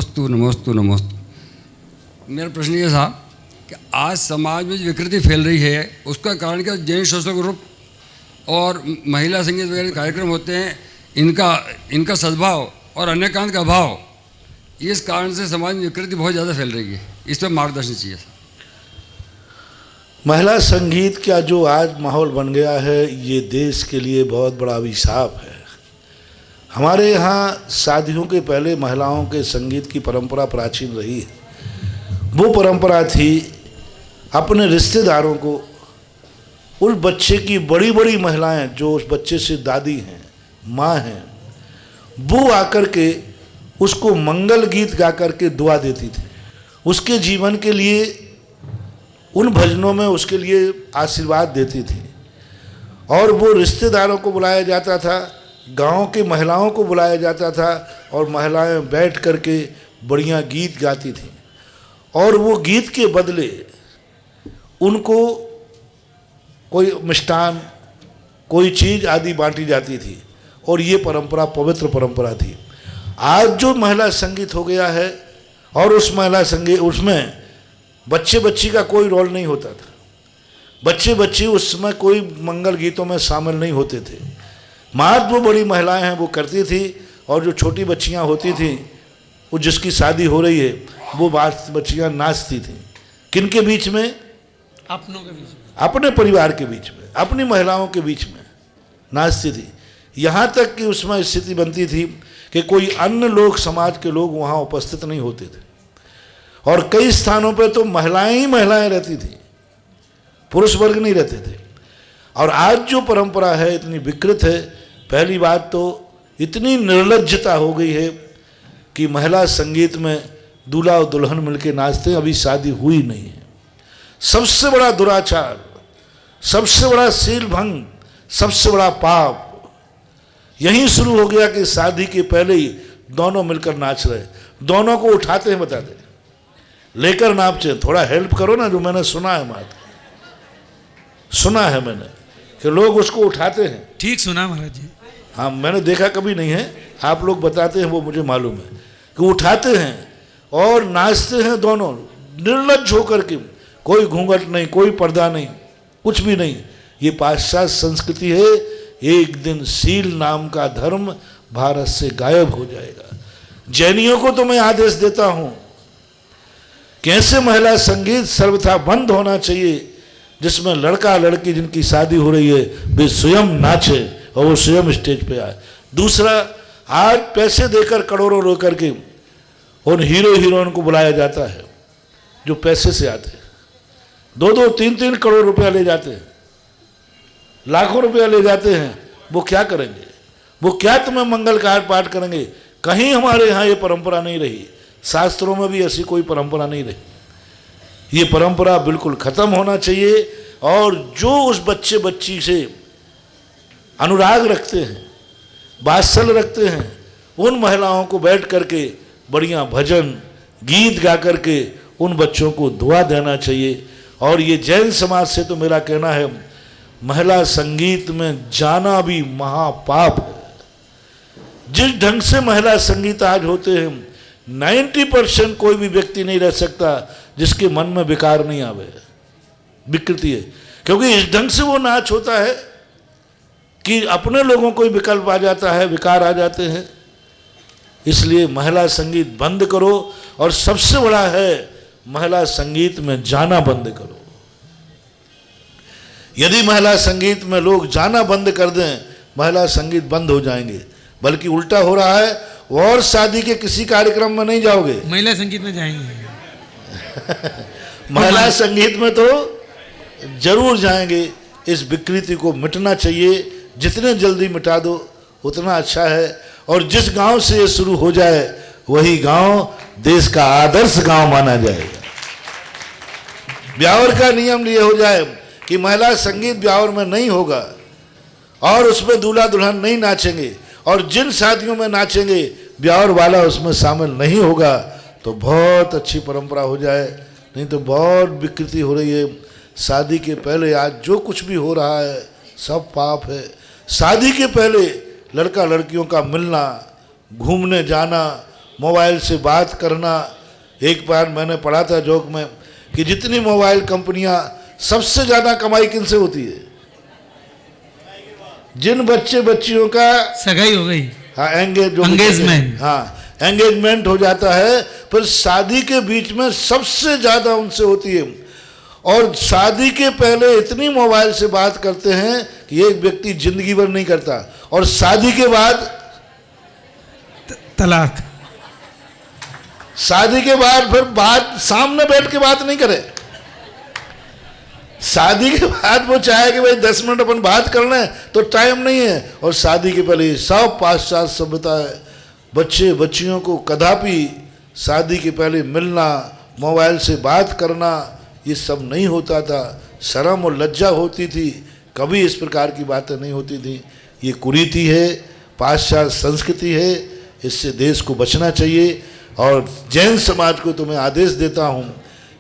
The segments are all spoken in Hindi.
नमोस्तु नमोस्तु नमोस्तु। मेरा प्रश्न ये था कि आज समाज में जो विकृति फैल रही है उसका कारण क्या? जैन सोशल ग्रुप और महिला संगीत वगैरह कार्यक्रम होते हैं, इनका सद्भाव और अन्य कांड का अभाव, इस कारण से समाज में विकृति बहुत ज़्यादा फैल रही है। इस पर मार्गदर्शन चाहिए। महिला संगीत का जो आज माहौल बन गया है ये देश के लिए बहुत बड़ा अभिशाप है। हमारे यहाँ शादियों के पहले महिलाओं के संगीत की परंपरा प्राचीन रही है। वो परंपरा थी अपने रिश्तेदारों को, उस बच्चे की बड़ी बड़ी महिलाएं जो उस बच्चे से दादी हैं, माँ हैं, वो आकर के उसको मंगल गीत गा कर के दुआ देती थी। उसके जीवन के लिए उन भजनों में उसके लिए आशीर्वाद देती थी। और वो रिश्तेदारों को बुलाया जाता था, गांव के महिलाओं को बुलाया जाता था और महिलाएं बैठ कर के बढ़िया गीत गाती थी और वो गीत के बदले उनको कोई मिष्ठान, कोई चीज़ आदि बांटी जाती थी और ये परंपरा पवित्र परंपरा थी। आज जो महिला संगीत हो गया है और उस महिला संगीत उसमें बच्चे बच्ची का कोई रोल नहीं होता था। बच्चे बच्ची उसमें कोई मंगल गीतों में शामिल नहीं होते थे। मात्र वो बड़ी महिलाएं हैं वो करती थी और जो छोटी बच्चियां होती थी वो जिसकी शादी हो रही है वो बच्चियां नाचती थी। किन के बीच में? अपनों के बीच में, अपने परिवार के बीच में, अपनी महिलाओं के बीच में नाचती थी। यहाँ तक कि उसमें स्थिति बनती थी कि कोई अन्य लोग, समाज के लोग वहाँ उपस्थित नहीं होते थे और कई स्थानों पर तो महिलाएं ही महिलाएं रहती थी, पुरुष वर्ग नहीं रहते थे। और आज जो परंपरा है इतनी विकृत है। पहली बात तो इतनी निर्लज्जता हो गई है कि महिला संगीत में दूल्हा और दुल्हन मिलके नाचते हैं, अभी शादी हुई नहीं है। सबसे बड़ा दुराचार, सबसे बड़ा सील भंग, सबसे बड़ा पाप यहीं शुरू हो गया कि शादी के पहले ही दोनों मिलकर नाच रहे। दोनों को उठाते हैं, बता दे, लेकर नाचते। थोड़ा हेल्प करो ना, जो मैंने सुना है, सुना है मैंने कि लोग उसको उठाते हैं। ठीक सुना महाराज जी। हाँ, मैंने देखा कभी नहीं है, आप लोग बताते हैं वो मुझे मालूम है कि उठाते हैं और नाचते हैं दोनों निर्लज्ज होकर के। कोई घूंघट नहीं, कोई पर्दा नहीं, कुछ भी नहीं। ये पाश्चात्य संस्कृति है। एक दिन सील नाम का धर्म भारत से गायब हो जाएगा। जैनियों को तो मैं आदेश देता हूं कि ऐसे महिला संगीत सर्वथा बंद होना चाहिए जिसमें लड़का लड़की जिनकी शादी हो रही है वे स्वयं नाचे और वो स्वयं स्टेज पे आए। दूसरा, आज पैसे देकर करोड़ों रो करके उन हीरो हीरोइन को बुलाया जाता है जो पैसे से आते हैं। 2-2, 3-3 करोड़ रुपया ले जाते हैं, लाखों रुपया ले जाते हैं। वो क्या करेंगे? वो क्या तुम्हें मंगल पाठ करेंगे? कहीं हमारे यहाँ ये परंपरा नहीं रही, शास्त्रों में भी ऐसी कोई परंपरा नहीं रही। ये परंपरा बिल्कुल ख़त्म होना चाहिए। और जो उस बच्चे बच्ची से अनुराग रखते हैं, वात्सल्य रखते हैं, उन महिलाओं को बैठ करके बढ़िया भजन गीत गा करके उन बच्चों को दुआ देना चाहिए। और ये जैन समाज से तो मेरा कहना है, महिला संगीत में जाना भी महापाप है। जिस ढंग से महिला संगीत आज होते हैं, 90% कोई भी व्यक्ति नहीं रह सकता जिसके मन में विकार नहीं आवे, विकृति है। क्योंकि इस ढंग से वो नाच होता है कि अपने लोगों को ही विकल्प आ जाता है, विकार आ जाते हैं। इसलिए महिला संगीत बंद करो। और सबसे बड़ा है, महिला संगीत में जाना बंद करो। यदि महिला संगीत में लोग जाना बंद कर दें, महिला संगीत बंद हो जाएंगे। बल्कि उल्टा हो रहा है, और शादी के किसी कार्यक्रम में नहीं जाओगे, महिला संगीत में जाएंगे। महिला संगीत में तो जरूर जाएंगे। इस विकृति को मिटना चाहिए। जितने जल्दी मिटा दो उतना अच्छा है। और जिस गांव से ये शुरू हो जाए वही गांव देश का आदर्श गांव माना जाएगा। ब्यावर का नियम ये हो जाए कि महिला संगीत ब्यावर में नहीं होगा और उसमें दूल्हा दुल्हन नहीं नाचेंगे, और जिन शादियों में नाचेंगे ब्यावर वाला उसमें शामिल नहीं होगा, तो बहुत अच्छी परंपरा हो जाए। नहीं तो बहुत विकृति हो रही है। शादी के पहले आज जो कुछ भी हो रहा है सब पाप है। शादी के पहले लड़का लड़कियों का मिलना, घूमने जाना, मोबाइल से बात करना। एक बार मैंने पढ़ा था जोक में कि जितनी मोबाइल कंपनियां सबसे ज़्यादा कमाई किनसे होती है? जिन बच्चे बच्चियों का सगाई हो गई, हाँ एंगेजमेंट, हाँ एंगेजमेंट हो जाता है, पर शादी के बीच में सबसे ज़्यादा उनसे होती है। और शादी के पहले इतनी मोबाइल से बात करते हैं कि एक व्यक्ति जिंदगी भर नहीं करता, और शादी के बाद तलाक। शादी के बाद फिर बात सामने बैठ के बात नहीं करे। शादी के बाद वो चाहे कि भाई 10 मिनट अपन बात करना है तो टाइम नहीं है, और शादी के पहले सब पाश्चात्य सभ्यता है। बच्चे बच्चियों को कदापि शादी के पहले मिलना, मोबाइल से बात करना, ये सब नहीं होता था। शर्म और लज्जा होती थी, कभी इस प्रकार की बातें नहीं होती थी। ये कुरीति है, पाश्चात्य संस्कृति है, इससे देश को बचना चाहिए। और जैन समाज को तो मैं आदेश देता हूँ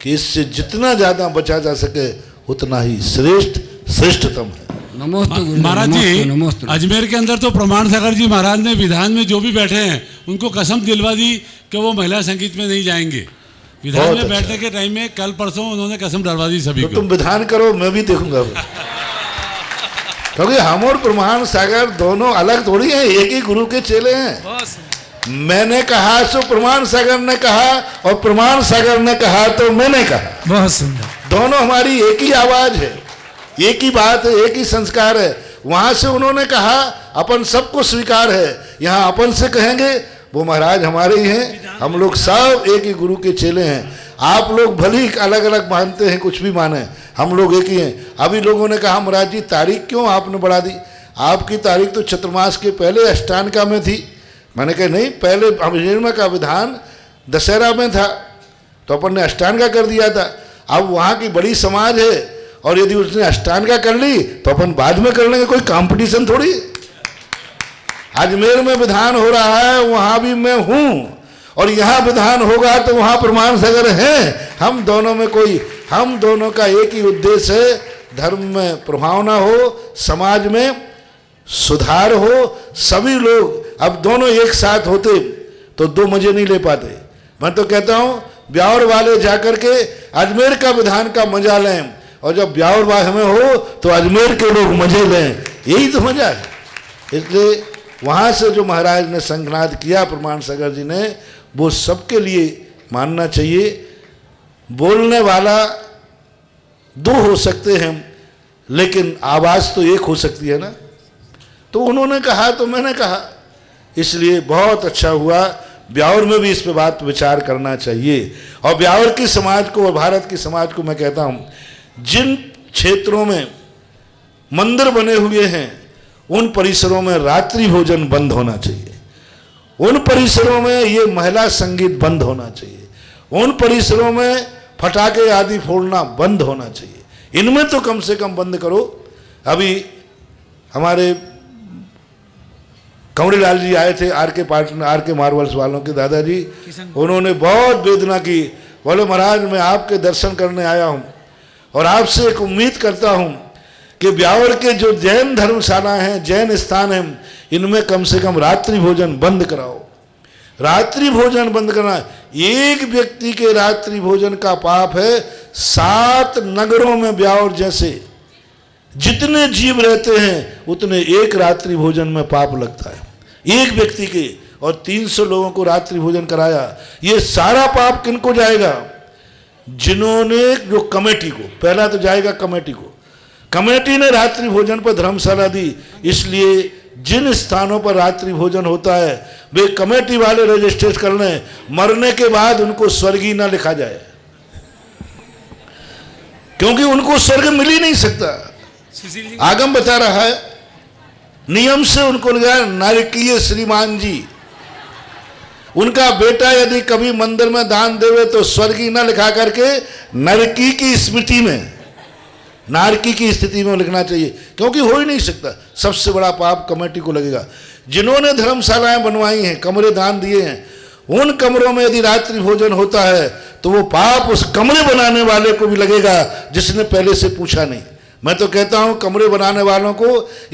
कि इससे जितना ज़्यादा बचा जा सके उतना ही श्रेष्ठतम है। नमोस्तु गुरुदेव, महाराज जी, नमोस्तु। अजमेर के अंदर तो प्रमाण सागर जी महाराज ने विधान में जो भी बैठे हैं उनको कसम दिलवा दी कि वो महिला संगीत में नहीं जाएंगे। विधान में बैठने के टाइम में कल परसों उन्होंने कसम डलवा दी सभी तो को। तुम विधान करो, मैं भी देखूंगा। क्योंकि हम और प्रमाण सागर दोनों अलग थोड़ी हैं, एक ही गुरु के चेले हैं। मैंने कहा सो प्रमाण सागर ने कहा, और प्रमाण सागर ने कहा तो मैंने कहा। बहुत सुंदर। दोनों हमारी एक ही आवाज है, एक ही बात है, एक ही संस्कार है। वहां से उन्होंने कहा अपन सबको स्वीकार है, यहाँ अपन से कहेंगे वो महाराज हमारे ही हैं। हम लोग सब एक ही गुरु के चेले हैं। आप लोग भले ही अलग अलग मानते हैं, कुछ भी माने, हम लोग एक ही हैं। अभी लोगों ने कहा महाराज जी तारीख क्यों आपने बढ़ा दी? आपकी तारीख तो चतुर्मास के पहले अष्टानका में थी। मैंने कहा नहीं, पहले अभिनिर्मा का विधान दशहरा में था तो अपन ने अष्टानका कर दिया था। अब वहाँ की बड़ी समाज है, और यदि उसने अष्टानका कर ली तो अपन बाद में कर लेंगे, कोई कंपटीशन थोड़ी। अजमेर में विधान हो रहा है, वहाँ भी मैं हूँ, और यहाँ विधान होगा तो वहाँ प्रमाण सागर हैं। हम दोनों का एक ही उद्देश्य है, धर्म में प्रभावना हो, समाज में सुधार हो। सभी लोग अब दोनों एक साथ होते तो दो मजे नहीं ले पाते। मैं तो कहता हूँ ब्यावर वाले जाकर के अजमेर का विधान का मजा लें, और जब ब्यावर वाले में हो तो अजमेर के लोग मजे लें, यही तो मजा है। इसलिए वहाँ से जो महाराज ने संघनाद किया प्रमाण सागर जी ने, वो सबके लिए मानना चाहिए। बोलने वाला दो हो सकते हैं, लेकिन आवाज़ तो एक हो सकती है ना। तो उन्होंने कहा तो मैंने कहा, इसलिए बहुत अच्छा हुआ। ब्यावर में भी इस पे बात विचार करना चाहिए। और ब्यावर की समाज को और भारत की समाज को मैं कहता हूँ, जिन क्षेत्रों में मंदिर बने हुए हैं उन परिसरों में रात्रि भोजन बंद होना चाहिए। उन परिसरों में ये महिला संगीत बंद होना चाहिए। उन परिसरों में फटाके आदि फोड़ना बंद होना चाहिए। इनमें तो कम से कम बंद करो। अभी हमारे कंवरीलाल जी आए थे, आर के मार्वल्स वालों के दादाजी, उन्होंने बहुत वेदना की। बोले महाराज मैं आपके दर्शन करने आया हूँ, और आपसे एक उम्मीद करता हूँ कि ब्यावर के जो जैन धर्मशाला हैं, जैन स्थान हैं, इनमें कम से कम रात्रि भोजन बंद कराओ। रात्रि भोजन बंद करना, एक व्यक्ति के रात्रि भोजन का पाप है 7 नगरों में ब्यावर जैसे जितने जीव रहते हैं उतने एक रात्रि भोजन में पाप लगता है एक व्यक्ति के। और 300 लोगों को रात्रि भोजन कराया। ये सारा पाप किनको जाएगा? जिन्होंने, जो कमेटी को, पहला तो जाएगा कमेटी को। कमेटी ने रात्रि भोजन पर धर्मशाला दी, इसलिए जिन स्थानों पर रात्रि भोजन होता है वे कमेटी वाले रजिस्टर कर लें, मरने के बाद उनको स्वर्गीय ना लिखा जाए, क्योंकि उनको स्वर्ग मिल ही नहीं सकता। आगम बता रहा है, नियम से उनको लिखा नारकीय श्रीमान जी। उनका बेटा यदि कभी मंदिर में दान देवे तो स्वर्गीय न लिखा करके नरकी की स्मृति में, नारकी की स्थिति में लिखना चाहिए, क्योंकि हो ही नहीं सकता। सबसे बड़ा पाप कमेटी को लगेगा। जिन्होंने धर्मशालाएं बनवाई हैं, कमरे दान दिए हैं, उन कमरों में यदि रात्रि भोजन होता है तो वो पाप उस कमरे बनाने वाले को भी लगेगा जिसने पहले से पूछा नहीं। मैं तो कहता हूं कमरे बनाने वालों को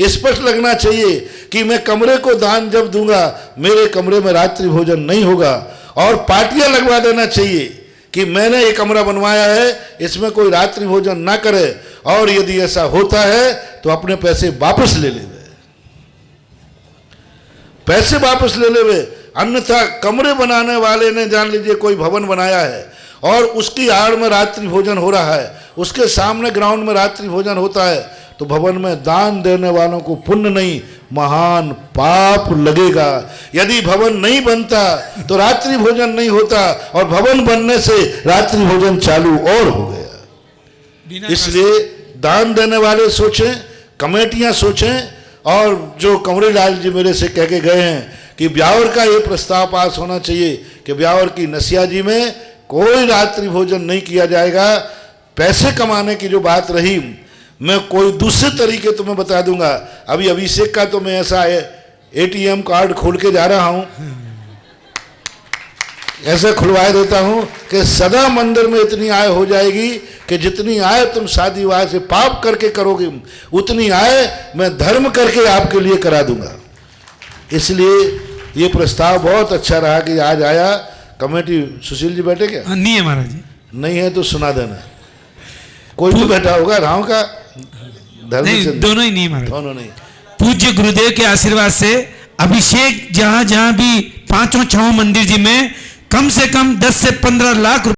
स्पष्ट लगना चाहिए कि मैं कमरे को दान जब दूंगा मेरे कमरे में रात्रि भोजन नहीं होगा। और पार्टियां लगवा देना चाहिए कि मैंने ये कमरा बनवाया है, इसमें कोई रात्रि भोजन ना करे, और यदि ऐसा होता है तो अपने पैसे वापस ले लेवे, पैसे वापस ले लेवे। अन्यथा कमरे बनाने वाले ने, जान लीजिए कोई भवन बनाया है और उसकी आड़ में रात्रि भोजन हो रहा है, उसके सामने ग्राउंड में रात्रि भोजन होता है, तो भवन में दान देने वालों को पुण्य नहीं, महान पाप लगेगा। यदि भवन नहीं बनता तो रात्रि भोजन नहीं होता, और भवन बनने से रात्रि भोजन चालू और हो गया। इसलिए दान देने वाले सोचें, कमेटियां सोचें, और जो कंवरीलाल जी मेरे से कह के गए हैं कि ब्यावर का ये प्रस्ताव पास होना चाहिए कि ब्यावर की नसिया जी में कोई रात्रि भोजन नहीं किया जाएगा। पैसे कमाने की जो बात रही, मैं कोई दूसरे तरीके तुम्हें बता दूंगा। अभी अभिषेक का तो मैं ऐसा एटीएम कार्ड खोल के जा रहा हूं, ऐसे खुलवा देता हूं कि सदा मंदिर में इतनी आय हो जाएगी कि जितनी आय तुम शादी विवाह से पाप करके करोगे, उतनी आय मैं धर्म करके आपके लिए करा दूंगा। इसलिए ये प्रस्ताव बहुत अच्छा रहा कि आज आया। कमेटी सुशील जी बैठे क्या? नहीं है महाराज जी। नहीं है तो सुना देना, कोई भी बैठा होगा राव का नहीं, दोनों ही नहीं महाराज, दोनों नहीं। पूज्य गुरुदेव के आशीर्वाद से अभिषेक जहां जहां भी 5 6 मंदिर जी में कम से कम 10 से 15 लाख